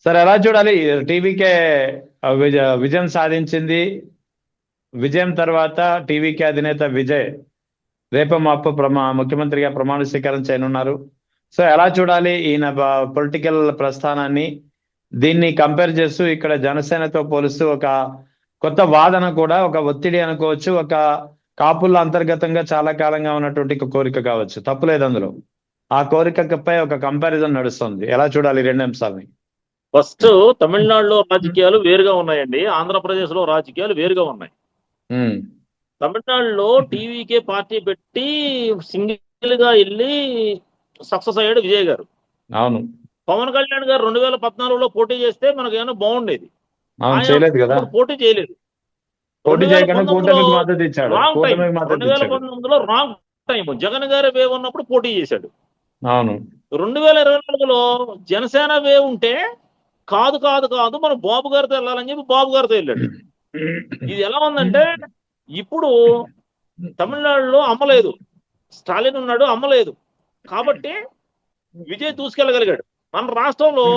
సరే ఎలా చూడాలి? టీవీకే విజయం సాధించింది. విజయం తర్వాత టీవీకే అధినేత విజయ్ రేపు మాపు ముఖ్యమంత్రిగా ప్రమాణ స్వీకారం చేయనున్నారు. సో ఎలా చూడాలి ఈయన పొలిటికల్ ప్రస్థానాన్ని? దీన్ని కంపేర్ చేస్తూ ఇక్కడ జనసేనతో పోలుస్తూ ఒక కొత్త వాదన కూడా, ఒక ఒత్తిడి అనుకోవచ్చు, ఒక కాపుల్లో అంతర్గతంగా చాలా కాలంగా ఉన్నటువంటి కోరిక కావచ్చు, తప్పులేదు అందులో. ఆ కోరికపై ఒక కంపారిజన్ నడుస్తుంది. ఎలా చూడాలి రెండు అంశాలని? ఫస్ట్ తమిళనాడులో రాజకీయాలు వేరుగా ఉన్నాయండి, ఆంధ్రప్రదేశ్ లో రాజకీయాలు వేరుగా ఉన్నాయి. తమిళనాడులో టీవీకే పార్టీ పెట్టి సింగిల్ గా వెళ్ళి సక్సెస్ అయ్యాడు విజయ్ గారు. అవును. పవన్ కళ్యాణ్ గారు 2014లో పోటీ చేస్తే మనకు ఏమైనా బాగుండేది. చేయలేదు కదా, పోటీ చేయలేదు. పోటీ చేయకుండా కూటమికి మద్దతు ఇచ్చాడు. Wrong time. 2019లో రాంగ్ టైం. జగన్ గారి వేవ్ ఉన్నప్పుడు పోటీ చేశాడు. అవును. 2024లో జనసేన వేవ్ ఉంటే కాదు కాదు కాదు మనం బాబు గారితో వెళ్ళాలని చెప్పి బాబు గారితో వెళ్ళాడు. ఇది ఎలా ఉందంటే ఇప్పుడు తమిళనాడులో అమ్మలేదు, స్టాలిన్ ఉన్నాడు, అమ్మలేదు కాబట్టి విజయ్ దూసుకెళ్ళగలిగాడు. మన రాష్ట్రంలో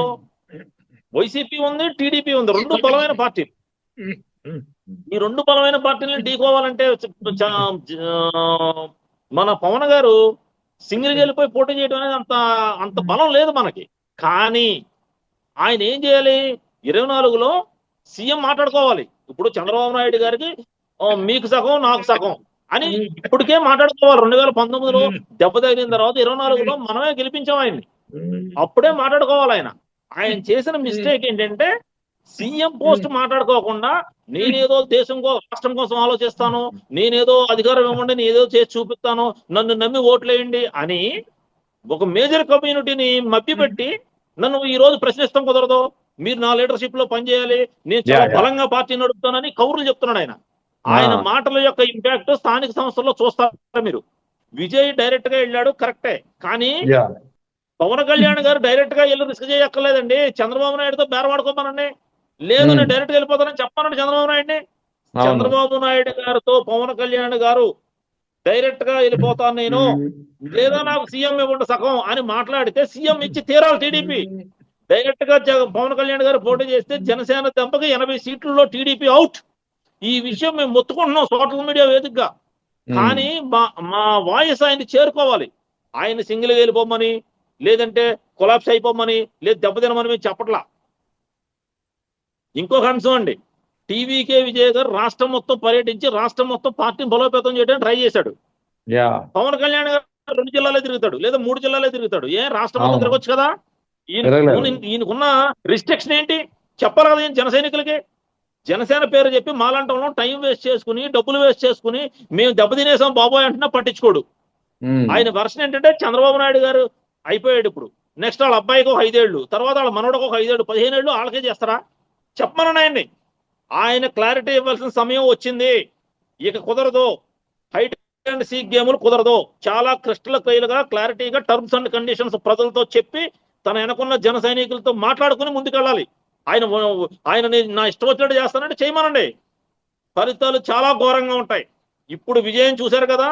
వైసీపీ ఉంది, టీడీపీ ఉంది, రెండు బలమైన పార్టీలు. ఈ రెండు బలమైన పార్టీలను ఢీకోవాలంటే మన పవన్ గారు సింగిల్ గెలిపోయి పోటీ చేయడం అనేది అంత బలం లేదు మనకి. కానీ ఆయన ఏం చేయాలి? 24లో సీఎం మాట్లాడుకోవాలి. ఇప్పుడు చంద్రబాబు నాయుడు గారికి మీకు సగం నాకు సగం అని ఇప్పటికే మాట్లాడుకోవాలి. 2019లో దెబ్బ తగిలిన తర్వాత 24లో మనమే గెలిపించాం ఆయన్ని. అప్పుడే మాట్లాడుకోవాలి. ఆయన చేసిన మిస్టేక్ ఏంటంటే సీఎం పోస్ట్ మాట్లాడుకోకుండా నేనేదో దేశం రాష్ట్రం కోసం ఆలోచిస్తాను, నేనేదో అధికారం ఇవ్వండి, నేనేదో చేసి చూపిస్తాను, నన్ను నమ్మి ఓట్లేయండి అని ఒక మేజర్ కమ్యూనిటీని మభ్యపెట్టి నన్ను ఈ రోజు ప్రశ్నిస్తాం కుదరదు, మీరు నా లీడర్షిప్ లో పనిచేయాలి, నేను చాలా బలంగా పార్టీ నడుపుతానని కౌరులు చెప్తున్నాడు. ఆయన మాటల యొక్క ఇంపాక్ట్ స్థానిక సంస్థల్లో చూస్తారు మీరు. విజయ్ డైరెక్ట్ గా వెళ్ళాడు, కరెక్టే. కానీ పవన్ కళ్యాణ్ గారు డైరెక్ట్ గా వెళ్ళి రిస్క్ చేయక్కర్లేదండి. చంద్రబాబు నాయుడుతో బేరమాడుకోమనండి. లేదు నేను డైరెక్ట్ గా వెళ్ళిపోతానని చెప్పానండి చంద్రబాబు నాయుడిని. చంద్రబాబు నాయుడు గారితో పవన్ కళ్యాణ్ గారు డైరెక్ట్ గా వెళ్ళిపోతాను నేను, లేదా నాకు సీఎం ఇవ్వండి సగం అని మాట్లాడితే సీఎం ఇచ్చి తీరాలి టీడీపీ. డైరెక్ట్ గా పవన్ కళ్యాణ్ గారు పోటీ చేస్తే జనసేన దెబ్బకి 80 సీట్లలో టీడీపీ అవుట్. ఈ విషయం మేము మొత్తుకుంటున్నాం సోషల్ మీడియా వేదికగా. కానీ మా వాయిస్ ఆయన చేరుకోవాలి. ఆయన సింగిల్ గా వెళ్ళిపోమని, లేదంటే కొలాప్స్ అయిపోమని, లేదు దెబ్బతినమని మేము చెప్పట్లా. ఇంకొక అంశం అండి, టీవీకే విజయ్ గారు రాష్ట్రం మొత్తం పర్యటించి రాష్ట్రం మొత్తం పార్టీని బలోపేతం చేయడానికి ట్రై చేశాడు. పవన్ కళ్యాణ్ గారు 2 జిల్లాలే తిరుగుతాడు, లేదా 3 జిల్లాలే తిరుగుతాడు. రాష్ట్రం మొత్తం తిరగొచ్చు కదా. ఈయనకున్న రిస్ట్రిక్షన్ ఏంటి చెప్పాలి కదా జన సైనికులకి. జనసేన పేరు చెప్పి మాలంటంలో టైం వేస్ట్ చేసుకుని, డబ్బులు వేస్ట్ చేసుకుని మేము దెబ్బతినేసాం బాబోయ్ అంటున్నా పట్టించుకోడు. ఆయన వర్షన్ ఏంటంటే చంద్రబాబు నాయుడు గారు అయిపోయాడు, ఇప్పుడు నెక్స్ట్ వాళ్ళ అబ్బాయికి ఒక 5 ఏళ్ళు, తర్వాత వాళ్ళ మనవడికి ఒక 5 ఏళ్ళు, 15 ఏళ్ళు వాళ్ళకే చేస్తారా? చెప్పమని ఆయన్ని. ఆయన క్లారిటీ ఇవ్వాల్సిన సమయం వచ్చింది. ఇక కుదరదు, హైట్ అండ్ సీక్ గేములు కుదరదు. చాలా క్రిస్టల్ క్లియర్గా క్లారిటీగా టర్మ్స్ అండ్ కండిషన్స్ ప్రజలతో చెప్పి తన వెనకున్న జన సైనికులతో మాట్లాడుకుని ముందుకెళ్ళాలి. ఆయన నా ఇష్టం వచ్చినట్టు చేస్తానంటే చేయమనండి. ఫలితాలు చాలా ఘోరంగా ఉంటాయి. ఇప్పుడు విజయం చూశారు కదా,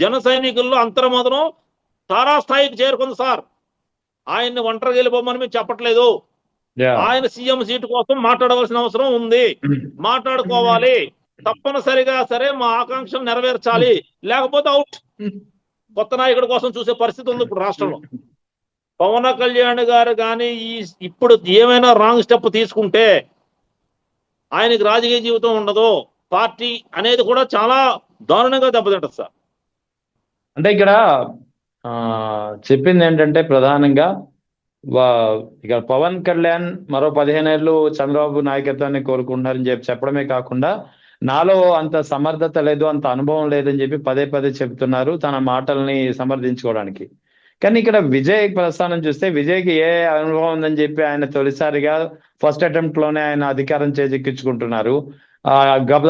జన సైనికుల్లో అంతర్మదనం తారాస్థాయికి చేరుకుంది సార్. ఆయన్ని ఒంటరిగా వెళ్ళిపోమని మేము చెప్పట్లేదు. ఆయన సీఎం సీటు కోసం మాట్లాడవలసిన అవసరం ఉంది, మాట్లాడుకోవాలి. తప్పనిసరిగా సరే మా ఆకాంక్షలు నెరవేర్చాలి, లేకపోతే అవుట్. కొత్త నాయకుడి కోసం చూసే పరిస్థితి ఉంది ఇప్పుడు రాష్ట్రంలో. పవన్ కళ్యాణ్ గారు కానీ ఇప్పుడు ఏమైనా రాంగ్ స్టెప్ తీసుకుంటే ఆయనకి రాజకీయ జీవితం ఉండదు, పార్టీ అనేది కూడా చాలా దారుణంగా దెబ్బతింటది సార్. అంటే ఇక్కడ చెప్పింది ఏంటంటే ప్రధానంగా ఇక పవన్ కళ్యాణ్ మరో 15 ఏళ్ళు చంద్రబాబు నాయకత్వాన్ని కోరుకుంటున్నారని చెప్పడమే కాకుండా నాలో అంత సమర్థత లేదు, అంత అనుభవం లేదని చెప్పి పదే పదే చెప్తున్నారు తన మాటల్ని సమర్థించుకోవడానికి. కానీ ఇక్కడ విజయ్ ప్రస్థానం చూస్తే విజయ్కి ఏ అనుభవం ఉందని చెప్పి ఆయన తొలిసారిగా ఫస్ట్ అటెంప్ట్ లోనే ఆయన అధికారం చేజెక్కించుకుంటున్నారు.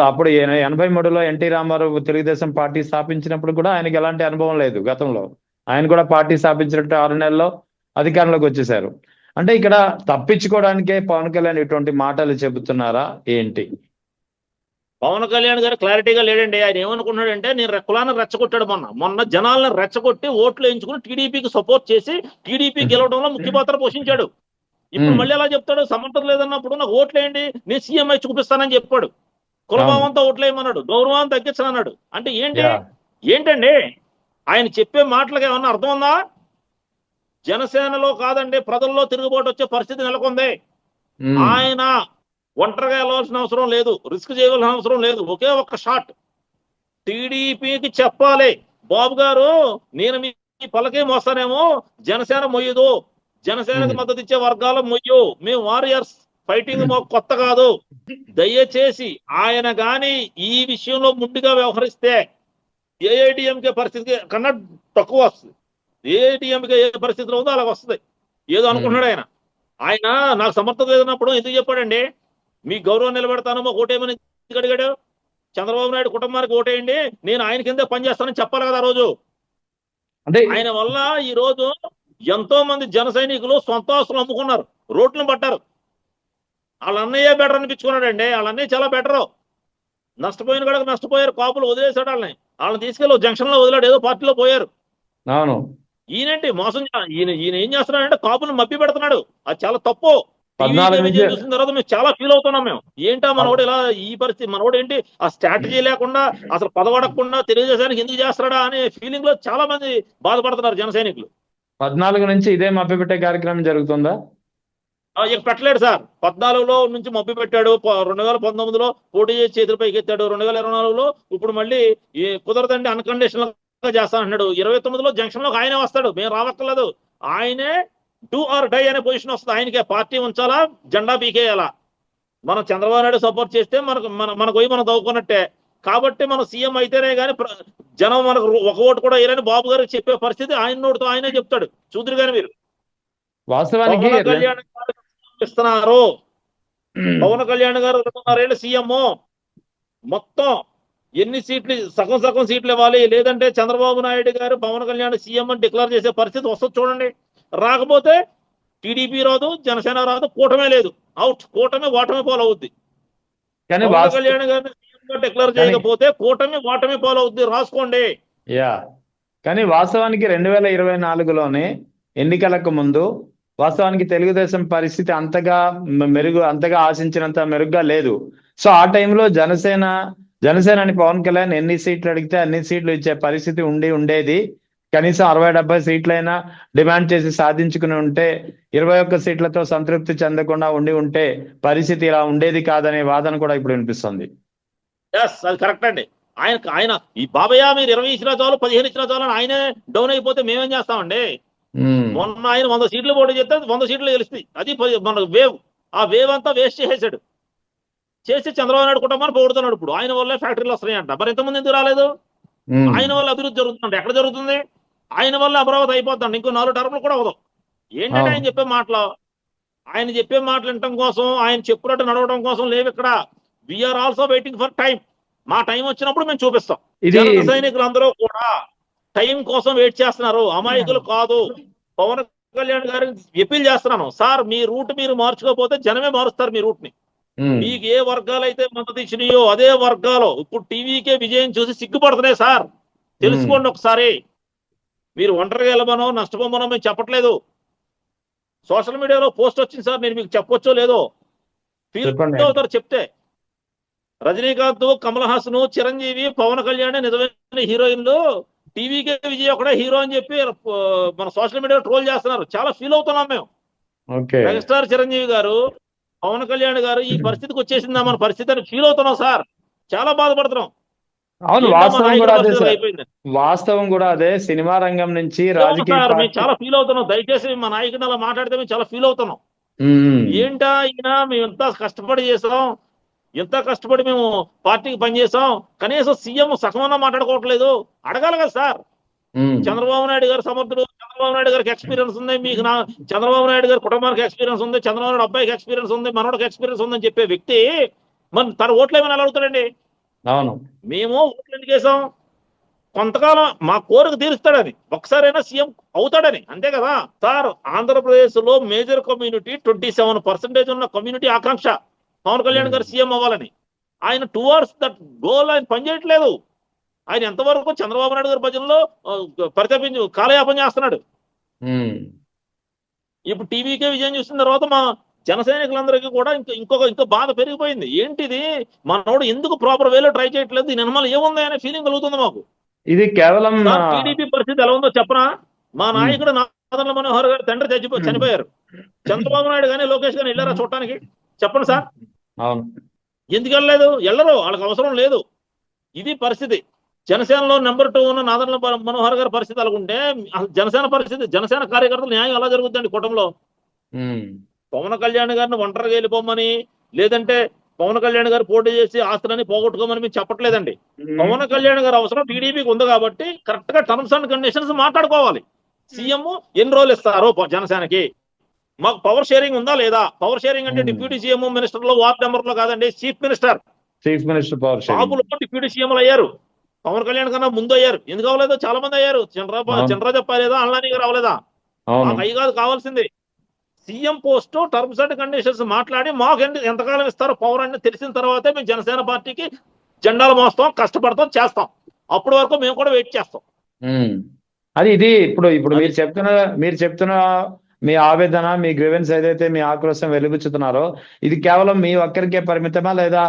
అప్పుడు 83లో ఎన్టీ రామారావు తెలుగుదేశం పార్టీ స్థాపించినప్పుడు కూడా ఆయనకి ఎలాంటి అనుభవం లేదు. గతంలో ఆయన కూడా పార్టీ స్థాపించినట్టు 6 నెలల్లో అధికారంలోకి వచ్చేసారు. అంటే ఇక్కడ తప్పించుకోవడానికే పవన్ కళ్యాణ్ ఇటువంటి మాటలు చెబుతున్నారా ఏంటి? పవన్ కళ్యాణ్ గారు క్లారిటీగా లేడండి. ఆయన ఏమనుకున్నాడంటే నేను కులాన్ని రెచ్చగొట్టాడు. మొన్న జనాలను రెచ్చగొట్టి ఓట్లు వేయించుకుని టీడీపీకి సపోర్ట్ చేసి టీడీపీ గెలవడంలో ముఖ్య పాత్ర పోషించాడు. ఇప్పుడు ఉమ్, మళ్ళీ ఎలా చెప్తాడు? సమర్థత లేదన్నప్పుడు నాకు ఓట్లేయండి, నేను సీఎం అయి చూపిస్తానని చెప్పాడు. అవును. కులభావంతో ఓట్లేయమన్నాడు, గౌరవాన్ని తగ్గించనన్నాడు. అంటే ఏంటి? యా ఏంటండి ఆయన చెప్పే మాటలకు ఏమన్నా అర్థం ఉందా? జనసేనలో కాదండి, ప్రజల్లో తిరుగుబాటు వచ్చే పరిస్థితి నెలకొంది. ఉమ్, ఆయన ఒంటరిగా వెళ్ళవలసిన అవసరం లేదు, రిస్క్ చేయవలసిన అవసరం లేదు. ఒకే ఒక్క షాట్ టీడీపీకి చెప్పాలి, బాబు గారు నేను మీ పలకే మోస్తానేమో, జనసేన మొయ్యదు, జనసేనకి ఉమ్, మద్దతు ఇచ్చే వర్గాలు మొయ్యు, మేము వారియర్స్, ఫైటింగ్ మాకు కొత్త కాదు. దయచేసి ఆయన గాని ఈ విషయంలో ముందుగా వ్యవహరిస్తే ఏఐడిఎంకే పరిస్థితి కన్నా తక్కువ వస్తుంది. ఏఐడిఎంకే ఏ పరిస్థితిలో ఉందో అలాగ వస్తుంది. ఏదో ఉమ్. అనుకుంటున్నాడు ఆయన. ఆయన నాకు సమర్థత లేదన్నప్పుడు ఎందుకు చెప్పాడండి? మీ గౌరవం నిలబెడతాను, మాకు ఓటేయమని ఎందుకు అడిగాడు? చంద్రబాబు నాయుడు కుటుంబానికి ఓటేయండి, నేను ఆయన కిందే పనిచేస్తానని చెప్పాలి కదా ఆ రోజు. అంటే ఆయన వల్ల ఈ రోజు ఎంతో మంది జన సైనికులు సొంత ఆస్తులు అమ్ముకున్నారు, రోడ్లను పట్టారు. వాళ్ళ అన్నయ్య బెటర్ అనిపించుకున్నాడండి. వాళ్ళ అన్నయ్య చాలా బెటరు. నష్టపోయిన కూడా నష్టపోయారు, కాపులు వదిలేశాడు వాళ్ళని తీసుకెళ్ళి జంక్షన్ లో వదిలాడు, ఏదో పార్టీలో పోయారు. అవును. ఈయనేంటి మోసం ఈయన ఏం చేస్తున్నాడంటే కాపులు మభ్య పెడుతున్నాడు. అది చాలా తప్పు. టీవీకే 14 నుంచి విజయం చూసిన తర్వాత మేము చాలా ఫీల్ అవుతున్నాం. మేము ఏంటా మనోడు ఇలా ఈ పరిస్థితి, మనోడు ఏంటి ఆ స్ట్రాటజీ లేకుండా అసలు పదవడకుండా తెలుగుదేశానికి ఎందుకు చేస్తాడా అనే ఫీలింగ్ లో చాలా మంది బాధపడుతున్నారు జన సైనికులు. 14 నుంచి ఇదే మభ్యపెట్టే కార్యక్రమం జరుగుతుందా? ఇక పెట్టలేడు సార్. 14లో నుంచి మభ్య పెట్టాడు, 2019లో పోటీ చేసి చేతులపైకి ఎత్తాడు, 2024లో ఇప్పుడు మళ్ళీ కుదరదండి అన్కండిషనల్ గా చేస్తానంటున్నాడు. 29లో జంక్షన్ లోకి ఆయనే వస్తాడు, మేము రావక్కర్లేదు. ఆయనే డూ ఆర్ డై అనే పొజిషన్ వస్తుంది. ఆయనకే పార్టీ ఉంచాలా, జెండా పీకేయాలా. మనం చంద్రబాబు నాయుడు సపోర్ట్ చేస్తే మనకు పోయి మనం దవ్వుకున్నట్టే. కాబట్టి మనం సీఎం అయితేనే కానీ జనం మనకు ఒక ఓటు కూడా వేయరని బాబు గారికి చెప్పే పరిస్థితి ఆయన నోటితో ఆయనే చెప్తాడు. చూదురు కానీ మీరు వాస్తవానికి పవన్ కళ్యాణ్ గారు ఇస్తున్నారు. పవన్ కళ్యాణ్ గారు 2.5 ఏళ్ళు సీఎం, మొత్తం ఎన్ని సీట్లు, సగం సగం సీట్లు ఇవ్వాలి, లేదంటే చంద్రబాబు నాయుడు గారు పవన్ కళ్యాణ్ సీఎం అని డిక్లేర్ చేసే పరిస్థితి వస్తుంది చూడండి. రాకపోతే టీడీపీ రాదు, జనసేన రాదు, కూటమే లేదు, అవుట్. కూటమి ఓటమి పాలవుద్ది. కానీ పవన్ కళ్యాణ్ గారిని సీఎం గా డిక్లేర్ కానీ చేయకపోతే కూటమి ఓటమి పాలవుద్ది, రాసుకోండి. యా కానీ వాస్తవానికి 2024లోనే ఎన్నికలకు ముందు వాస్తవానికి తెలుగుదేశం పరిస్థితి అంతగా ఆశించినంత మెరుగ్గా లేదు. సో ఆ టైంలో జనసేనని పవన్ కళ్యాణ్ ఎన్ని సీట్లు అడిగితే అన్ని సీట్లు ఇచ్చే పరిస్థితి ఉండేది. కనీసం 60-70 సీట్లైనా డిమాండ్ చేసి సాధించుకుని ఉంటే, 21 సీట్లతో సంతృప్తి చెందకుండా ఉంటే పరిస్థితి ఇలా ఉండేది కాదనే వాదన కూడా ఇప్పుడు వినిపిస్తుంది. ఎస్, అది కరెక్ట్ అండి. ఆయన ఈ బాబయ్య మీరు 20 ఇచ్చినా చాలు, 15 ఇచ్చినా చాలు అని ఆయనే డౌన్ అయిపోతే మేమేం చేస్తామండి? మొన్న ఆయన 100 సీట్లు పోటీ చేస్తే 100 సీట్లు గెలుస్తాయి. అది మన వేవ్. ఆ వేవ్ అంతా వేస్ట్ చేసేసాడు. చేసి చంద్రబాబు నాయుడు కుటుంబాన్ని పోగొడుతున్నాడు. ఇప్పుడు ఆయన వల్లే ఫ్యాక్టరీలు వస్తున్నాయంట. మరి ఇంతమంది ఎందుకు రాలేదు? ఆయన వల్ల అభివృద్ధి జరుగుతుందంట. ఎక్కడ జరుగుతుంది? ఆయన వల్ల అమరావతి అయిపోతుందండి. ఇంకో 4 టర్ములు కూడా అవదు. ఏంటంటే ఆయన చెప్పే మాటలు, వినటం కోసం, ఆయన చెప్పినట్టు నడవడం కోసం లేవు ఇక్కడ. We are also waiting for time. మా టైం వచ్చినప్పుడు మేము చూపిస్తాం. జన సైనికులందరూ కూడా టైం కోసం వెయిట్ చేస్తున్నారు, అమాయకులు కాదు. పవన్ కళ్యాణ్ గారిని అప్పీల్ చేస్తున్నాను, సార్ మీ రూట్ మీరు మార్చుకోకపోతే జనమే మారుస్తారు మీ రూట్ ని. మీకు ఏ వర్గాలు అయితే మద్దతు ఇచ్చినాయో అదే వర్గాలు ఇప్పుడు టీవీకే విజయం చూసి సిగ్గుపడుతున్నాయి సార్. తెలుసుకోండి ఒకసారి. మీరు ఒంటరిగా వెళ్ళమనో నష్టపోమనో మేము చెప్పట్లేదు. సోషల్ మీడియాలో పోస్ట్ వచ్చింది సార్, నేను మీకు చెప్పొచ్చో లేదో, ఫీల్ అవుతారు చెప్తే. రజనీకాంత్, కమల్ హాసన్, చిరంజీవి, పవన్ కళ్యాణ్ నిజమైన హీరోయిన్లు, టీవీకే విజయ్ ఒకటే హీరో అని చెప్పి మన సోషల్ మీడియాలో ట్రోల్ చేస్తున్నారు. చాలా ఫీల్ అవుతున్నాం మేము. మెగాస్టార్ చిరంజీవి గారు, పవన్ కళ్యాణ్ గారు ఈ పరిస్థితికి వచ్చేసిందా మన పరిస్థితి అని ఫీల్ అవుతున్నాం సార్. చాలా బాధపడుతున్నాం. అవును, వాస్తవం కూడా అదే. సినిమా రంగం నుంచి రాజకీయ మేము చాలా ఫీల్ అవుతున్నాం. దయచేసి మా నాయకుడిని అలా మాట్లాడితే మేము చాలా ఫీల్ అవుతున్నాం. ఏంటా ఈయన, మేము ఎంత కష్టపడి చేసాం, ఎంత కష్టపడి మేము పార్టీకి పనిచేసాం, కనీసం సీఎం సగమన్నా మాట్లాడుకోవట్లేదు. అడగాలి కదా సార్. చంద్రబాబు నాయుడు గారు సమర్థుడు, చంద్రబాబు నాయుడు గారికి ఎక్స్పీరియన్స్ ఉంది, మీకు చంద్రబాబు నాయుడు గారి కుటుంబానికి ఎక్స్పీరియన్స్ ఉంది, చంద్రబాబు నాయుడు అబ్బాయికి ఎక్స్పీరియన్స్ ఉంది, మనోడికి ఎక్స్పీరియన్స్ ఉందని చెప్పే వ్యక్తి మరి తన ఓట్లు ఏమైనా అడుగుతాడండి? అవును, మేము ఓట్లు ఎందుకు వేసాం? కొంతకాలం మా కోరిక తీరుస్తాడని, ఒకసారైనా సీఎం అవుతాడని, అంతే కదా సార్. ఆంధ్రప్రదేశ్ లో మేజర్ కమ్యూనిటీ 27% ఉన్న కమ్యూనిటీ ఆకాంక్ష పవన్ కళ్యాణ్ గారు సీఎం అవ్వాలని. ఆయన టువర్డ్స్ దట్ గోల్ ఆయన పనిచేయట్లేదు. ఆయన ఎంతవరకు చంద్రబాబు నాయుడు గారి భజనలో పరితపించి కాలయాపన చేస్తున్నాడు. ఇప్పుడు టీవీకే విజయం చూసిన తర్వాత మా జన సైనికులందరికీ కూడా ఇంకో బాధ పెరిగిపోయింది. ఏంటిది మనోడు ఎందుకు ప్రాపర్ వేలో ట్రై చేయట్లేదు, దీని వెనకాల ఏముంది అనే ఫీలింగ్ కలుగుతుంది మాకు. ఇది కేవలం సార్ టీడీపీ పరిస్థితి ఎలా ఉందో చెప్పనా? మా నాయకుడు నాదెండ్ల మనోహర్ గారు తండ్రి చనిపోయారు. చంద్రబాబు నాయుడు కానీ లోకేష్ గానీ వెళ్ళారా చూడటానికి? చెప్పండి సార్. అవును. ఎందుకు వెళ్ళలేదు? వెళ్ళరు, వాళ్ళకి అవసరం లేదు. ఇది పరిస్థితి. జనసేనలో నెంబర్ 2 ఉన్న నాదెండ్ల మనోహర్ గారి పరిస్థితి అలాగుంటే జనసేన పరిస్థితి, జనసేన కార్యకర్తలు న్యాయం ఎలా జరుగుతుందండి కూటమిలో? పవన్ కళ్యాణ్ గారిని ఒంటరిగా వెళ్ళిపోమని, లేదంటే పవన్ కళ్యాణ్ గారు పోటీ చేసి ఆస్తులని పోగొట్టుకోమని మేము చెప్పట్లేదండి. పవన్ కళ్యాణ్ గారు అవసరం టీడీపీకి ఉంది కాబట్టి కరెక్ట్ గా టర్మ్స్ అండ్ కండిషన్స్ మాట్లాడుకోవాలి. సీఎం ఎన్ని రోజులు ఇస్తారు జనసేనకి, మాకు పవర్ షేరింగ్ ఉందా లేదా? పవర్ షేరింగ్ అంటే డిప్యూటీ సీఎం మినిస్టర్ లో వార్డ్ మెంబర్ లో కాదండి, చీఫ్ మినిస్టర్ పవర్ షేరింగ్. బాబులో డిప్యూటీ సీఎంలు అయ్యారు. పవన్ కళ్యాణ్ కన్నా ముందు అయ్యారు. ఎందుకు అవ్వలేదు? చాలా మంది అయ్యారు. చంద్రరాజప్ప అవ్వలేదా? అల్లాని గారు అవ్వలేదా? మాకు అయ్యి కాదు కావాల్సింది. CM post terms and conditions మాట్లాడి మాకు ఎంతకాలం ఇస్తారో పవర్ అని తెలిసిన తర్వాతే మేము జనసేన పార్టీకి జెండాలు మోస్తాం, కష్టపడతాం, చేస్తాం. అప్పటి వరకు మేము కూడా వెయిట్ చేస్తాం. అది ఇది ఇప్పుడు మీరు చెప్తున్న మీ ఆవేదన, మీ గ్రీవెన్స్ ఏదైతే మీ ఆక్రోశం వెలిబుచ్చుతున్నారో ఇది కేవలం మీ ఒక్కరికే పరిమితమా, లేదా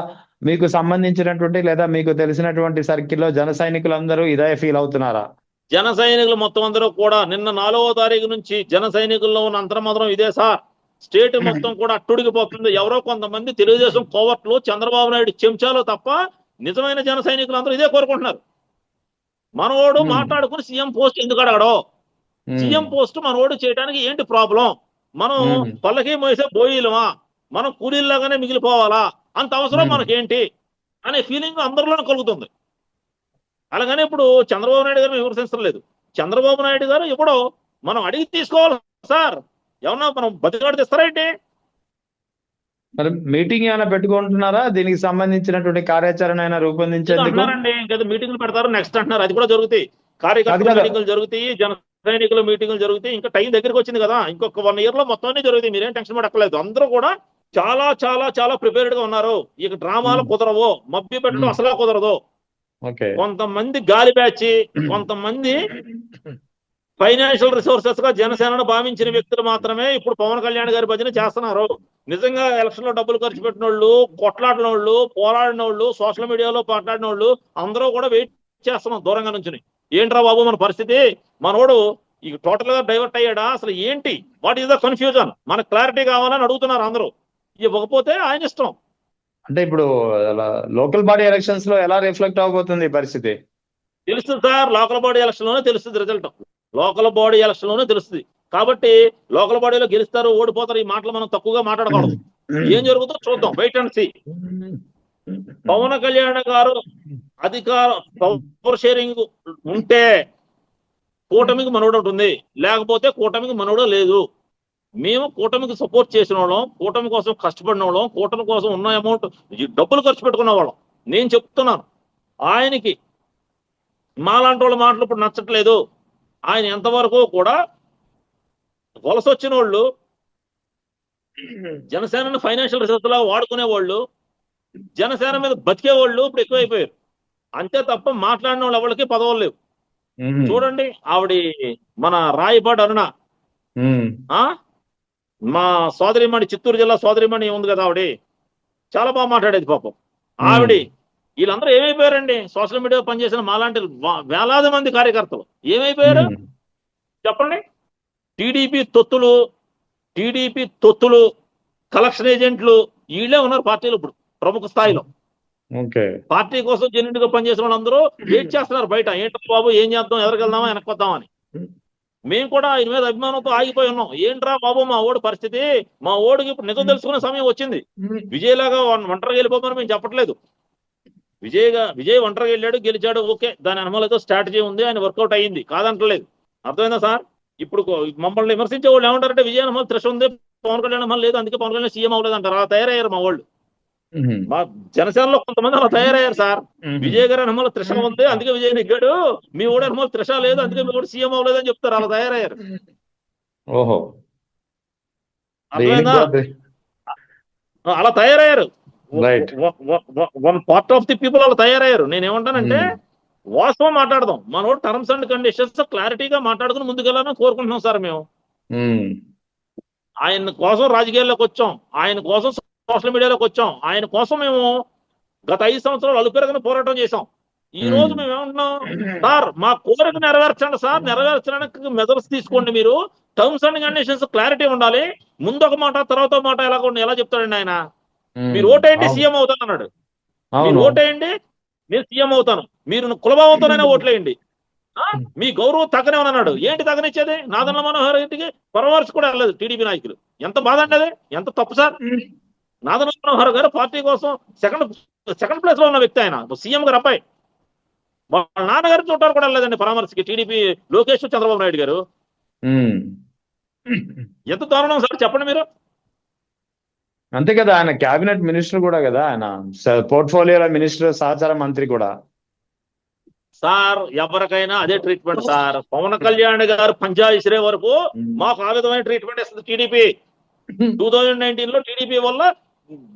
మీకు సంబంధించినటువంటి లేదా మీకు తెలిసినటువంటి సర్కిల్లో జన సైనికులందరూ ఇదే ఫీల్ అవుతున్నారా? జన సైనికులు మొత్తం అందరూ కూడా నిన్న 4వ తారీఖు నుంచి జన సైనికుల్లో ఉన్న అంతర్మాత్రం ఇదే సార్. స్టేట్ మొత్తం కూడా అట్టుడికిపోతుంది. ఎవరో కొంతమంది తెలుగుదేశం కోవర్ట్లు, చంద్రబాబు నాయుడు చెంచాలు తప్ప నిజమైన జన సైనికులు అందరూ ఇదే కోరుకుంటున్నారు. మనోడు మాట్లాడుకుని సీఎం పోస్ట్ ఎందుకు అడగడో, సీఎం పోస్ట్ మనోడు చేయడానికి ఏంటి ప్రాబ్లం, మనం పల్లకి మోసే బోయిలమా, మనం కూలీల్లాగానే మిగిలిపోవాలా, అంత అవసరం మనకేంటి అనే ఫీలింగ్ అందరిలోనే కలుగుతుంది. అలాగనే ఇప్పుడు చంద్రబాబు నాయుడు గారు విమర్శించలేదు. చంద్రబాబు నాయుడు గారు ఎప్పుడో మనం అడిగి తీసుకోవాలి సార్. ఏమన్నా మనం బతికాడు తెస్తారా ఏంటి? మరి మీటింగ్ ఏమైనా పెట్టుకుంటున్నారా? దీనికి సంబంధించినటువంటి కార్యాచరణ అయినా రూపొందించేందుకు అంటున్నారండి. ఇంకా మీటింగ్లు పెడతారు నెక్స్ట్ అంటున్నారు. అది కూడా జరుగుతాయి. కార్యకర్తల మీటింగ్లు జరుగుతాయి, జన సైనికుల మీటింగ్లు జరుగుతాయి. ఇంకా టైం దగ్గరికి వచ్చింది కదా, ఇంకొక 1 year లో మొత్తం అన్ని జరుగుతాయి. మీరేం టెన్షన్ పడక్కర్లేదు. అందరూ కూడా చాలా చాలా చాలా ప్రిపేర్డ్ గా ఉన్నారు. ఇక డ్రామాలు కుదరవు, మభ్య పెట్టడం అసలు కుదరదు. కొంతమంది గాలి బ్యాచ్, కొంతమంది ఫైనాన్షియల్ రిసోర్సెస్ గా జనసేనను భావించిన వ్యక్తులు మాత్రమే ఇప్పుడు పవన్ కళ్యాణ్ గారి భజన చేస్తున్నారు. నిజంగా ఎలక్షన్ లో డబ్బులు ఖర్చు పెట్టిన వాళ్ళు, కొట్లాడిన వాళ్ళు, పోరాడిన వాళ్ళు, సోషల్ మీడియాలో మాట్లాడిన వాళ్ళు అందరూ కూడా వెయిట్ చేస్తున్నాం దూరంగా నుంచి. ఏంట్రా బాబు మన పరిస్థితి, మనోడు ఇక టోటల్ గా డైవర్ట్ అయ్యాడా, అసలు ఏంటి, వాట్ ఈస్ ద కన్ఫ్యూజన్, మనకు క్లారిటీ కావాలని అడుగుతున్నారు అందరూ. ఇవ్వకపోతే ఆయన ఇష్టం. అంటే ఇప్పుడు లోకల్ బాడీ ఎలక్షన్స్ లో ఎలా రిఫ్లెక్ట్ అవబోతుంది ఈ పరిస్థితి? తెలుస్తుంది సార్, లోకల్ బాడీ ఎలక్షన్ లోనే తెలుస్తుంది రిజల్ట్. లోకల్ బాడీ ఎలక్షన్ లోనే తెలుస్తుంది. కాబట్టి లోకల్ బాడీలో గెలుస్తారు, ఓడిపోతారు, ఈ మాటలు మనం తక్కువగా మాట్లాడకూడదు. ఏం జరుగుతుందో చూద్దాం, wait and see. Pawan Kalyan garu అధికార పవర్ షేరింగ్ ఉంటే కూటమికి మనోడు ఉంటుంది, లేకపోతే కూటమికి మనోడు లేదు. మేము కూటమికి సపోర్ట్ చేసిన వాళ్ళం, కూటమి కోసం కష్టపడిన వాళ్ళం, కూటమి కోసం ఉన్న అమౌంట్ డబ్బులు ఖర్చు పెట్టుకున్న వాళ్ళం. నేను చెప్తున్నాను, ఆయనకి మాలాంటి వాళ్ళ మాటలు ఇప్పుడు నచ్చట్లేదు. ఆయన ఎంతవరకు కూడా వలస వచ్చిన వాళ్ళు, జనసేనని ఫైనాన్షియల్ రిసోర్స్ లాగా వాడుకునే వాళ్ళు, జనసేన మీద బతికే వాళ్ళు ఇప్పుడు ఎక్కువైపోయారు. అంతే తప్ప మాట్లాడిన వాళ్ళు ఎవరికి పదవులు లేవు. చూడండి, ఆవిడ మన రాయపాటి అరుణ, మా సోదరిమణి, చిత్తూరు జిల్లా సోదరిమణి ఉంది కదా, ఆవిడ చాలా బాగా మాట్లాడేది పాపం. ఆవిడ వీళ్ళందరూ ఏమైపోయారండి? సోషల్ మీడియా పనిచేసిన మాలాంటి వేలాది మంది కార్యకర్తలు ఏమైపోయారు చెప్పండి? టీడీపీ తొత్తులు, కలెక్షన్ ఏజెంట్లు వీళ్ళే ఉన్నారు పార్టీలో ఇప్పుడు ప్రముఖ స్థాయిలో. పార్టీ కోసం జెన్యున్ గా పనిచేసిన వాళ్ళందరూ వెయిట్ చేస్తున్నారు బయట. ఏంటో బాబు ఏం చేద్దాం, ఎవరికి వెళ్దామా, వెనక్కి వద్దామని. మేము కూడా ఆయన మీద అభిమానంతో ఆగిపోయి ఉన్నాం. ఏంట్రా బాబు మా ఓడి పరిస్థితి, మా ఓడికి ఇప్పుడు నిజం తెలుసుకునే సమయం వచ్చింది. విజయ్ లాగా ఒంటరిగా వెళ్ళిపోమని మేము చెప్పట్లేదు. విజయ్ ఒంటరిగా వెళ్ళాడు, గెలిచాడు, ఓకే, దాని అనుమతితో స్ట్రాటజీ ఉంది, ఆయన వర్కౌట్ అయ్యింది, కాదంటలేదు. అర్థమైందా సార్? ఇప్పుడు మమ్మల్ని విమర్శించే వాళ్ళు ఏమంటారంటే విజయ్ అనుమతి త్రెష్ ఉంది, పవన్ కళ్యాణ్ అనుమతి లేదు, అందుకే పవన్ కళ్యాణ్ సీఎం అవ్వలేదు అంటారు. అలా తయారయ్యారు మా వాళ్ళు. మా జనసేనలో కొంతమంది అలా తయారయ్యారు సార్. విజయ్ గారి అనుమతి త్రిష ఉంది, అందుకే విజయ్ నెగ్గాడు, మీ ఓడి అనుమతి త్రిష లేదు, అందుకే మీ ఓడి సీఎం అవ్వలేదు అని చెప్తారు. అలా తయారయ్యారు. ఓహో, అర్థమైందా? అలా తయారయ్యారు. One part of the people అలా తయారయ్యారు. నేనేమంటానంటే వాస్తవం మాట్లాడదాం. మనోడు టర్మ్స్ అండ్ కండిషన్స్ క్లారిటీగా మాట్లాడుకుని ముందుకెళ్ళాలని కోరుకుంటున్నాం సార్ మేము. ఆయన కోసం రాజకీయాల్లోకి వచ్చాం, ఆయన కోసం సోషల్ మీడియాలోకి వచ్చాం, ఆయన కోసం మేము గత 5 సంవత్సరాలు అలుపెరగని పోరాటం చేశాం. ఈ రోజు మేము ఏమంటున్నాం, సార్ మా కోరిక నెరవేర్చండి సార్, నెరవేర్చడానికి మెజర్స్ తీసుకోండి, మీరు టర్మ్స్ అండ్ కండిషన్స్ క్లారిటీ ఉండాలి, ముందు ఒక మాట తర్వాత ఒక మాట ఎలా చెప్తాడండి ఆయన? మీరు ఓటేయండి సీఎం అవుతాను అన్నాడు. మీరు ఓటేయండి నేను సీఎం అవుతాను, మీరు కులభావంతోనైనా ఓట్లేయండి, మీ గౌరవం తగ్గనే అన్నాడు. ఏంటి తగ్గనిచ్చేది? నాదన్న మనోహర్ ఇంటికి పరామర్శ కూడా వెళ్ళలేదు టీడీపీ నాయకులు. ఎంత బాధ అండి అది, ఎంత తప్పు సార్. నాదన్న మనోహర్ గారు పార్టీ కోసం సెకండ్ ప్లేస్ లో ఉన్న వ్యక్తి, ఆయన సీఎం గారు అబ్బాయి. వాళ్ళ నాన్నగారు చూడటానికి కూడా వెళ్ళలేదండి పరామర్శకి టీడీపీ లోకేష్ చంద్రబాబు నాయుడు గారు. ఎంత దారుణం సార్ చెప్పండి మీరు. అంతే కదా, ఆయన క్యాబినెట్ మినిస్టర్ కూడా కదా, ఆయన పోర్ట్ఫోలియోలో మినిస్టర్, సహచార మంత్రి కూడా. సార్ ఎవరికైనా అదే ట్రీట్మెంట్ సార్. పవన్ కళ్యాణ్ గారు పంజా ఇసిరే వరకు మాకు ఆ విధమైన ట్రీట్మెంట్ ఇస్తుంది టీడీపీ. 2019 లో టీడీపీ వల్ల,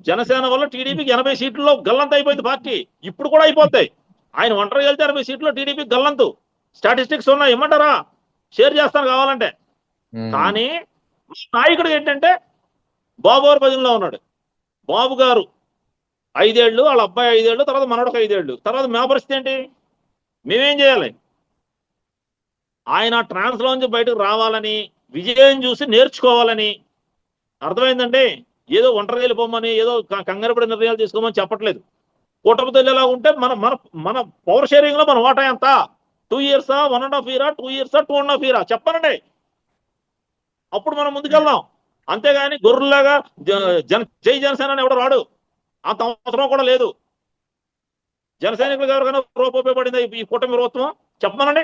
జనసేన వల్ల టీడీపీకి 80 సీట్లలో గల్లంత అయిపోయింది పార్టీ. ఇప్పుడు కూడా అయిపోతాయి. ఆయన ఒంటరి వెళ్తే 60 సీట్లు టీడీపీ గల్లంతు. స్టాటిస్టిక్స్ ఉన్నాయి, ఇమ్మంటారా? షేర్ చేస్తాను కావాలంటే. కానీ నాయకుడు ఏంటంటే బాబు గారు 10లో ఉన్నాడు. బాబు గారు 5 ఏళ్ళు, వాళ్ళ అబ్బాయి 5 ఏళ్ళు, తర్వాత మనోడికి 5 ఏళ్ళు, తర్వాత మా పరిస్థితి ఏంటి? మేమేం చేయాలి? ఆయన ట్రాన్స్ లోంచి బయటకు రావాలని, విజయం చూసి నేర్చుకోవాలని, అర్థమైందండి. ఏదో ఒంటరి వెళ్ళిపోమని, ఏదో కంగారుపడి నిర్ణయాలు తీసుకోమని చెప్పట్లేదు. కూటమితో ఎలా ఉంటే మన మన మన పవర్ షేరింగ్ లో మన వాటా ఎంత? 2 years, 1.5 years, 2 years, 2.5 years చెప్పనండి. అప్పుడు మనం ముందుకెళ్దాం. అంతేగాని గొర్రెలాగా జై జనసేన అని ఎవడో రాడు, అంత అవసరం కూడా లేదు. జన సైనికులు ఎవరికైనా రూపం ఉపయోగపడింది ఈ కూటమి ప్రభుత్వం చెప్పమనండి.